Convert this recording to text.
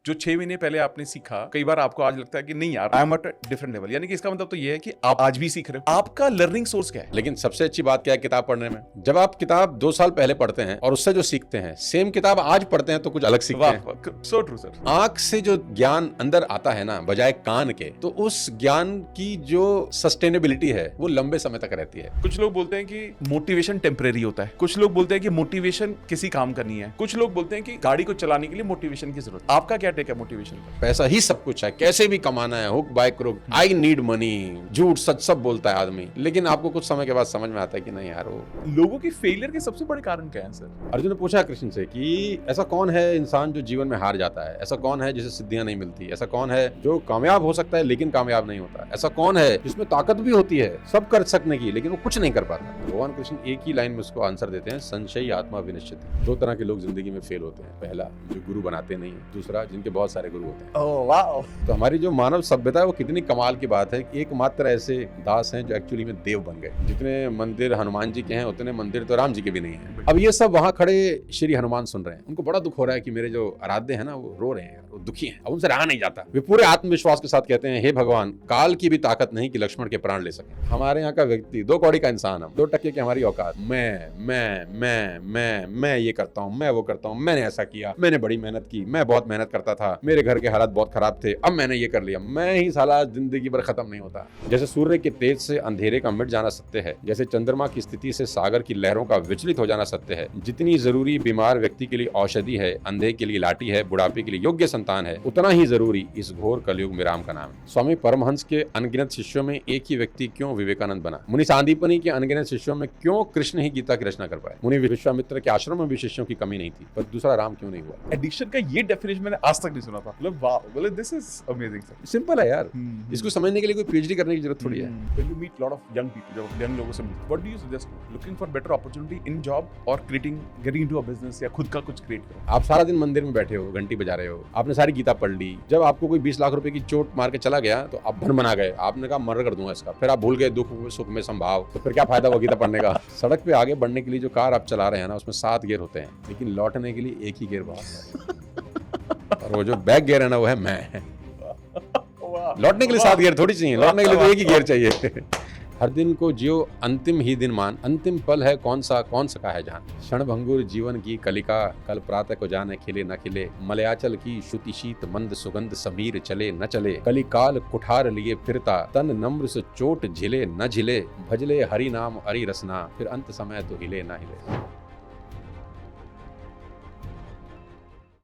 जो 6 महीने पहले आपने सीखा, कई बार आपको आज लगता है कि नहीं यार, I am at different level. यानी कि इसका मतलब तो ये है कि आप आज भी सीख रहे हो। आपका लर्निंग सोर्स क्या है? लेकिन सबसे अच्छी बात क्या है किताब पढ़ने में, जब आप किताब 2 साल पहले पढ़ते हैं और उससे जो सीखते हैं, सेम किताब आज पढ़ते हैं तो कुछ अलग सीखते हैं। So true sir. आंख से जो ज्ञान अंदर आता है ना, बजाय कान के, तो उस ज्ञान की जो सस्टेनेबिलिटी है वो लंबे समय तक रहती है। कुछ लोग बोलते हैं कि मोटिवेशन टेम्परेरी होता है, कुछ लोग बोलते हैं कि मोटिवेशन किसी काम का नहीं है, कुछ लोग बोलते हैं कि गाड़ी को चलाने के लिए मोटिवेशन की जरूरत। आपका क्या टेक है मोटिवेशन पर? पैसा ही सब कुछ है, कैसे भी कमाना है, hook by crook, I need money, झूठ सच सब बोलता है आदमी, लेकिन आपको कुछ समय के बाद समझ में आता है कि नहीं यार, वो लोगों की फेलियर के सबसे बड़े कारण क्या है सर? अर्जुन ने पूछा कृष्ण से कि ऐसा कौन है इंसान जो जीवन में हार जाता है, ऐसा कौन है जिसे सिद्धियां नहीं मिलती, ऐसा कौन है जो कामयाब हो सकता है लेकिन कामयाब नहीं होता, ऐसा कौन है जिसमें ताकत भी होती है सब कर सकने की लेकिन वो कुछ नहीं कर पाता। भगवान कृष्ण एक ही लाइन में उसको आंसर देते हैं, संशयी आत्मा विनश्यति। 2 तरह के लोग जिंदगी में फेल होते हैं, पहला जो गुरु बनाते नहीं, दूसरा जिनके बहुत सारे गुरु होते हैं। Oh wow. तो हमारी जो मानव सभ्यता है वो कितनी कमाल की बात है, एकमात्र ऐसे दास हैं जो एक्चुअली में देव बन गए। जितने मंदिर हनुमान जी के हैं उतने मंदिर तो राम जी के भी नहीं है। अब ये सब वहां खड़े श्री हनुमान सुन रहे हैं, उनको बड़ा दुख हो रहा है कि मेरे जो आराध्य है ना वो रो रहे हैं, वो दुखी हैं, अब उनसे रहा नहीं जाता। वे पूरे आत्मविश्वास के साथ कहते हैं, हे भगवान, काल की भी ताकत नहीं कि लक्ष्मण के प्राण ले सके। हमारे यहाँ का व्यक्ति 2 कौड़ी का इंसान, हम 2 टके की हमारी औकात, मैं ये करता हूँ, मैं वो करता हूँ, मैंने ऐसा किया, मैंने बड़ी मेहनत की, मैं बहुत मेहनत करता था, मेरे घर के हालात बहुत खराब थे, अब मैंने ये कर लिया। मैं ही साला जिंदगी भर खत्म नहीं होता। जैसे सूर्य के तेज से अंधेरे का मिट जाना सत्य है, जैसे चंद्रमा की स्थिति से सागर की लहरों का विचलित हो जाना सत्य है, जितनी जरूरी बीमार व्यक्ति के लिए औषधि है, अंधे के लिए लाठी है, बुढ़ापे के लिए योग्य संतान है, उतना ही जरूरी इस घोर कलयुग में राम का नाम है। स्वामी परमहंस के अनगिनत शिष्यों में एक ही व्यक्ति क्यों विवेकानंद बना? मुनि सांदीपनि के अनगिनत शिष्यों में क्यों कृष्ण ही गीता की रचना कर पाए? मुनि विश्वामित्र के आश्रम में भी शिष्यों की कमी नहीं थी, पर दूसरा राम क्यों नहीं हुआ? एडिक्शन का ये डेफिनेशन मैंने आज तक नहीं सुना था। मतलब वाह, मतलब this is amazing sir. Simple है यार, इसको समझने के लिए कोई पीएचडी करने की जरूरत थोड़ी है। When you meet lot of young people, जब young लोगों से मिलते, what do you suggest? Looking for better opportunity in job or getting into a business या खुद का कुछ क्रिएट करो। आप सारा दिन मंदिर में बैठे हो, घंटी बजा रहे हो, आपने सारी गीता पढ़ ली, जब आपको कोई 20 लाख रुपए की चोट मार के चला गया तो आप भन बना गए, आपने कहा मर्डर कर दूंगा इसका, फिर आप भूल गए दुख सुख में संभाव, तो फिर क्या फायदा हुआ गीता पढ़ने का? सड़क पे आगे बढ़ने के लिए जो कार आप चला रहे हैं ना, उसमें 7 गियर होते हैं, लेकिन लौटने के लिए एक ही गियर बहुत है, और वो जो बैक गियर है ना वो है मैं। लौटने के लिए 7 गियर थोड़ी चाहिए, लौटने के लिए तो एक ही गियर चाहिए। हर दिन को जियो अंतिम ही दिन मान, अंतिम पल है कौन सका है जान। क्षण भंगुर जीवन की कलिका, कल प्रातः को जाने खिले न खिले, मलयाचल की श्रुति शीत मंद सुगंध समीर चले न चले, कलिकाल कुठार लिए फिरता, तन नम्र से चोट झिले न झिले, भजले हरि नाम हरि रसना, फिर अंत समय तो हिले न हिले।